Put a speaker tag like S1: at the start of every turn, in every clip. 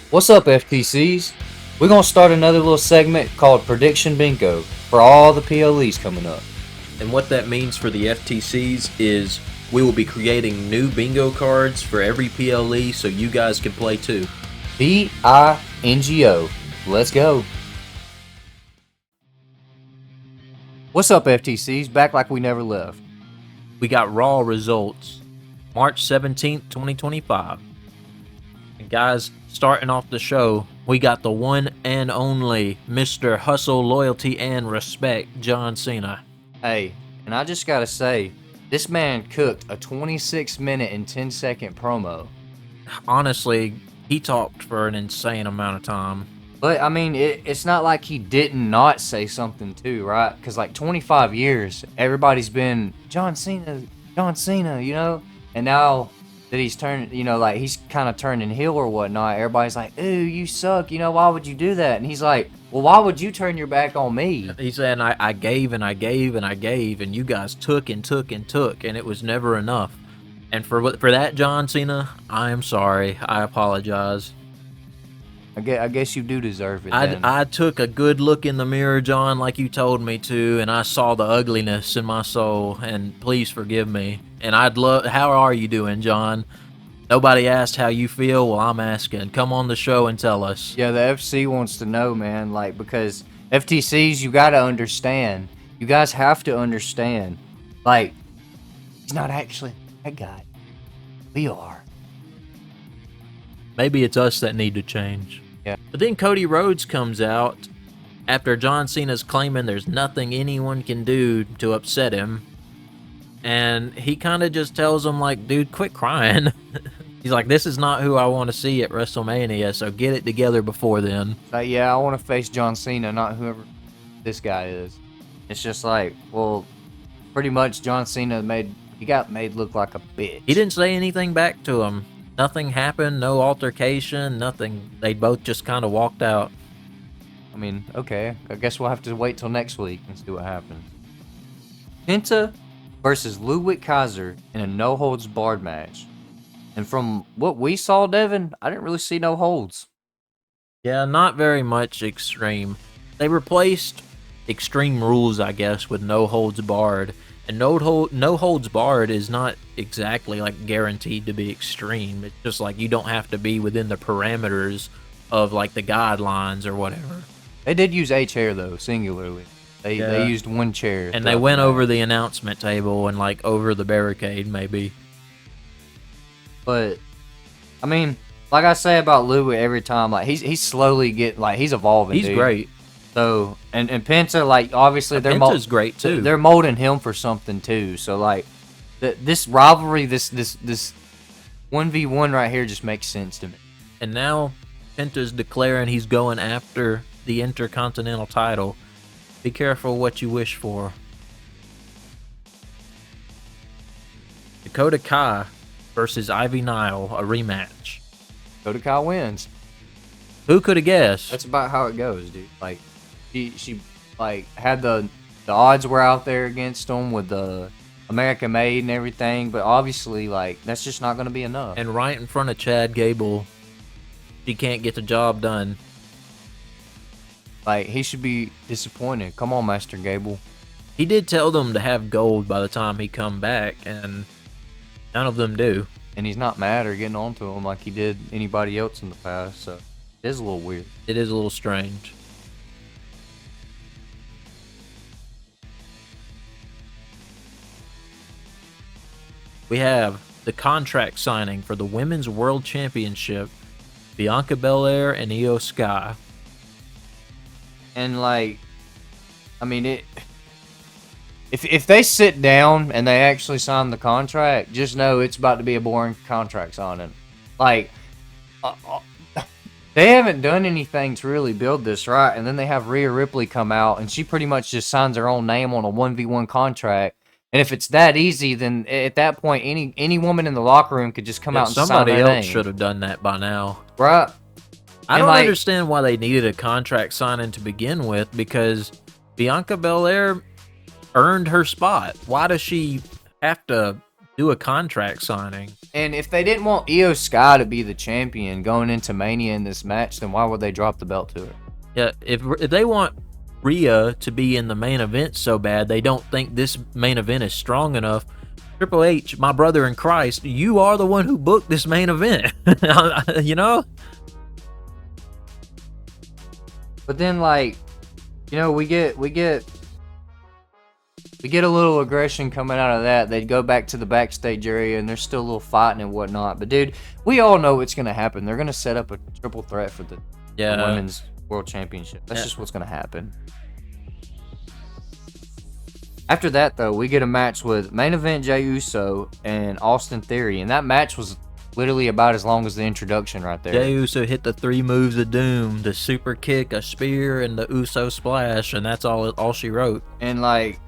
S1: What's up, FTCs? We're going to start another little segment called Prediction Bingo for all the PLEs coming up.
S2: And what that means for the FTCs is we will be creating new bingo cards for every PLE so you guys can play too.
S1: BINGO. Let's go. What's up, FTCs? Back like we never left.
S2: We got raw results March 17th, 2025. And guys, starting off the show, we got the one and only Mr. Hustle, Loyalty, and Respect, John Cena.
S1: Hey, and I just gotta say, this man cooked a 26-minute and 10-second promo.
S2: Honestly, he talked for an insane amount of time.
S1: But, I mean, it's not like he did not say something too, right? Because, like, 25 years, everybody's been, John Cena, you know? And now that he's turned, you know, like, he's kind of turning heel or whatnot, everybody's like, ooh, you suck, you know, why would you do that? And he's like, well, why would you turn your back on me?
S2: He said, I gave and I gave and I gave, and you guys took and took and took, and it was never enough. And for that, John Cena, I am sorry. I apologize.
S1: I guess you do deserve it.
S2: I took a good look in the mirror, John, like you told me to, and I saw the ugliness in my soul, and please forgive me. And how are you doing, John? Nobody asked how you feel, well, I'm asking. Come on the show and tell us.
S1: Yeah, the FC wants to know, man, like, because FTCs, you gotta understand. You guys have to understand. Like, he's not actually that guy. We are.
S2: Maybe it's us that need to change.
S1: Yeah.
S2: But then Cody Rhodes comes out after John Cena's claiming there's nothing anyone can do to upset him. And he kind of just tells him, like, dude, quit crying. He's like, this is not who I want to see at WrestleMania, so get it together before then.
S1: Yeah, I want to face John Cena, not whoever this guy is. It's just like, well, pretty much John Cena got made look like a bitch.
S2: He didn't say anything back to him. Nothing happened, no altercation, nothing. They both just kind of walked out.
S1: I mean, okay. I guess we'll have to wait till next week and see what happens. Penta versus Ludwig Kaiser in a no-holds-barred match. And from what we saw, Devin, I didn't really see no holds.
S2: Yeah, not very much extreme. They replaced extreme rules, I guess, with no holds barred. And no holds barred is not exactly like guaranteed to be extreme. It's just like you don't have to be within the parameters of like the guidelines or whatever.
S1: They did use a chair though, singularly. They used one chair.
S2: And they went over the announcement table and like over the barricade maybe.
S1: But I mean, like I say about Ludwig every time, like he's slowly he's evolving.
S2: He's great.
S1: So and Penta, like, obviously
S2: Penta's great too.
S1: They're molding him for something too. So like this rivalry, this 1v1 right here just makes sense to me.
S2: And now Penta's declaring he's going after the Intercontinental title. Be careful what you wish for. Dakota Kai versus Ivy Nile, a rematch.
S1: Dakota Kai wins.
S2: Who could have guessed?
S1: That's about how it goes, dude. Like she like had the odds were out there against them with the American made and everything, but obviously like that's just not going to be enough.
S2: And right in front of Chad Gable, she can't get the job done.
S1: Like, he should be disappointed. Come on, Master Gable.
S2: He did tell them to have gold by the time he come back, and none of them do.
S1: And he's not mad or getting on to him like he did anybody else in the past, so it is a little weird.
S2: It is a little strange. We have the contract signing for the Women's World Championship, Bianca Belair and Io Sky.
S1: And like, I mean, if they sit down and they actually sign the contract, just know it's about to be a boring contract signing. Like, they haven't done anything to really build this, right? And then they have Rhea Ripley come out, and she pretty much just signs her own name on a 1v1 contract. And if it's that easy, then at that point, any woman in the locker room could just come out and sign their name.
S2: Somebody else should have done that by now.
S1: Right.
S2: I don't understand why they needed a contract signing to begin with, because Bianca Belair earned her spot. Why does she have to do a contract signing?
S1: And if they didn't want Io Sky to be the champion going into Mania in this match, then why would they drop the belt to her?
S2: Yeah, if they want Rhea to be in the main event so bad, they don't think this main event is strong enough. Triple H, my brother in Christ, you are the one who booked this main event. You know?
S1: But then, like, you know, we get a little aggression coming out of that. They'd go back to the backstage area, and there's still a little fighting and whatnot. But, dude, we all know what's going to happen. They're going to set up a triple threat for the Women's World Championship. That's just what's going to happen. After that, though, we get a match with main event Jey Uso and Austin Theory. And that match was literally about as long as the introduction right there.
S2: Jey Uso hit the 3 moves of doom, the super kick, a spear, and the Uso splash, and that's all she wrote.
S1: And, like,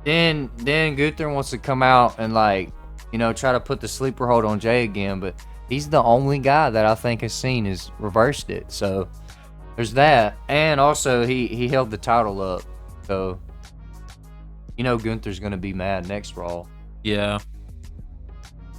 S1: then Gunther wants to come out and, like, you know, try to put the sleeper hold on Jey again, but he's the only guy that I think has seen has reversed it. So there's that. And also he held the title up. So you know Gunther's gonna be mad next Raw.
S2: Yeah.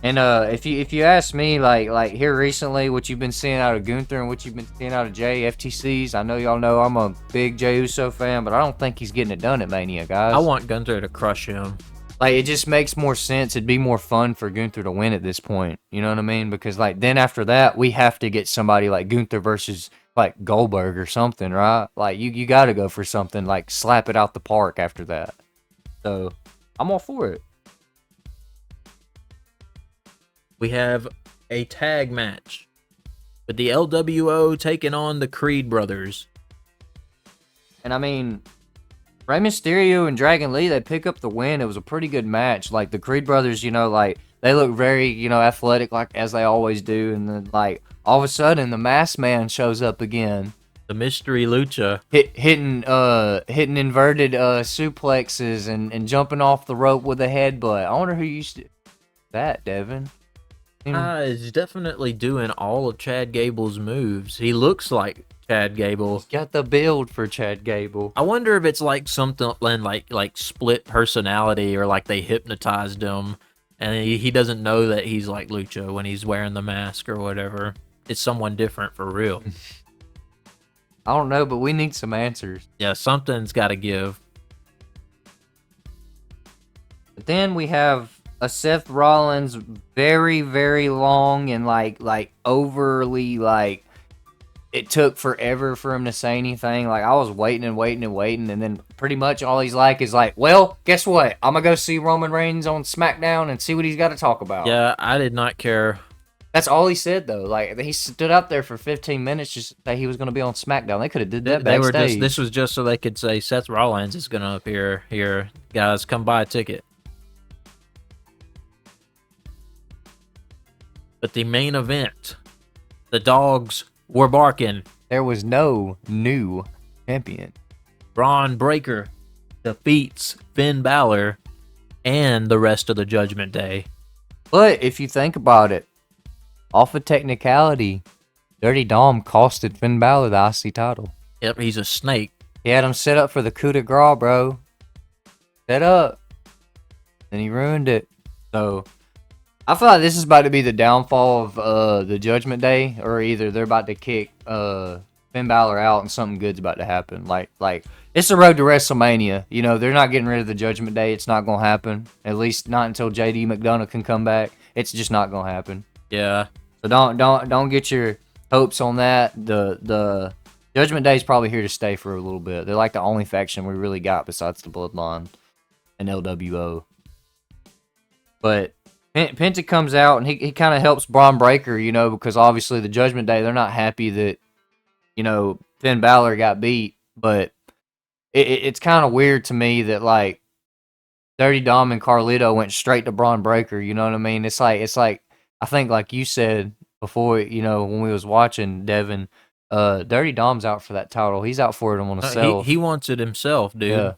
S1: And if you ask me, like here recently, what you've been seeing out of Gunther and what you've been seeing out of Jey, FTCs, I know y'all know I'm a big Jey Uso fan, but I don't think he's getting it done at Mania, guys.
S2: I want Gunther to crush him.
S1: Like, it just makes more sense. It'd be more fun for Gunther to win at this point. You know what I mean? Because, like, then after that, we have to get somebody like Gunther versus, like, Goldberg or something, right? Like, you got to go for something, like, slap it out the park after that. So, I'm all for it.
S2: We have a tag match with the LWO taking on the Creed brothers.
S1: And, I mean, Rey Mysterio and Dragon Lee, they pick up the win. It was a pretty good match. Like, the Creed brothers, you know, like, they look very, you know, athletic, like, as they always do. And then, like, all of a sudden, the Masked Man shows up again.
S2: The Mystery Lucha.
S1: Hitting inverted suplexes and jumping off the rope with a headbutt. I wonder who used to that, Devin.
S2: He's definitely doing all of Chad Gable's moves. He looks like Chad Gable.
S1: Got the build for Chad Gable.
S2: I wonder if it's like something like split personality, or like they hypnotized him and he doesn't know that he's like Lucha when he's wearing the mask or whatever. It's someone different for real.
S1: I don't know, but we need some answers.
S2: Yeah, something's got to give.
S1: But then we have a Seth Rollins very, very long and like overly, like, it took forever for him to say anything. Like, I was waiting, and then pretty much all he's like is like, well, guess what? I'm gonna go see Roman Reigns on SmackDown and see what he's got to talk about.
S2: Yeah, I did not care.
S1: That's all he said, though. Like, he stood up there for 15 minutes just to say he was gonna be on SmackDown. They could have did that backstage.
S2: This was just so they could say Seth Rollins is gonna appear here. Guys, come buy a ticket. But the main event, the dogs were barking.
S1: There was no new champion.
S2: Braun Breaker defeats Finn Balor and the rest of the Judgment Day.
S1: But if you think about it, off of technicality, Dirty Dom costed Finn Balor the IC title.
S2: Yep, he's a snake.
S1: He had him set up for the coup de grace, bro. Set up. And he ruined it. So I feel like this is about to be the downfall of the Judgment Day, or either they're about to kick Finn Balor out and something good's about to happen. Like it's the road to WrestleMania. You know, they're not getting rid of the Judgment Day. It's not gonna happen. At least not until JD McDonough can come back. It's just not gonna happen.
S2: Yeah.
S1: So don't get your hopes on that. The Judgment Day is probably here to stay for a little bit. They're like the only faction we really got besides the Bloodline and LWO. But Penta comes out, and he kind of helps Braun Breaker, you know, because obviously the Judgment Day, they're not happy that, you know, Finn Balor got beat. But it's kind of weird to me that, like, Dirty Dom and Carlito went straight to Braun Breaker, you know what I mean? It's like I think, like you said before, you know, when we was watching, Devin, Dirty Dom's out for that title. He's out for it on himself.
S2: He wants it himself, dude.
S1: Yeah.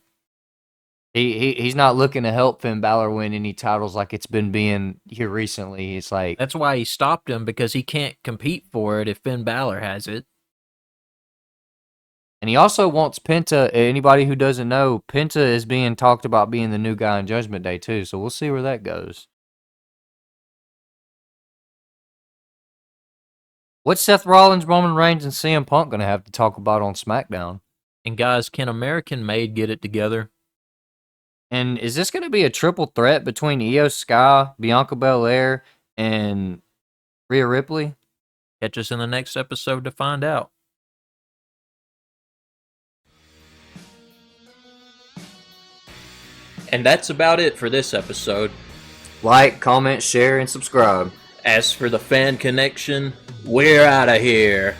S1: He's not looking to help Finn Balor win any titles like it's been being here recently. It's like,
S2: that's why he stopped him, because he can't compete for it if Finn Balor has it.
S1: And he also wants Penta. Anybody who doesn't know, Penta is being talked about being the new guy in Judgment Day too. So we'll see where that goes. What's Seth Rollins, Roman Reigns, and CM Punk gonna have to talk about on SmackDown?
S2: And guys, can American Made get it together?
S1: And is this gonna be a triple threat between Io Sky, Bianca Belair, and Rhea Ripley?
S2: Catch us in the next episode to find out. And that's about it for this episode.
S1: Like, comment, share, and subscribe.
S2: As for the fan connection, we're out of here.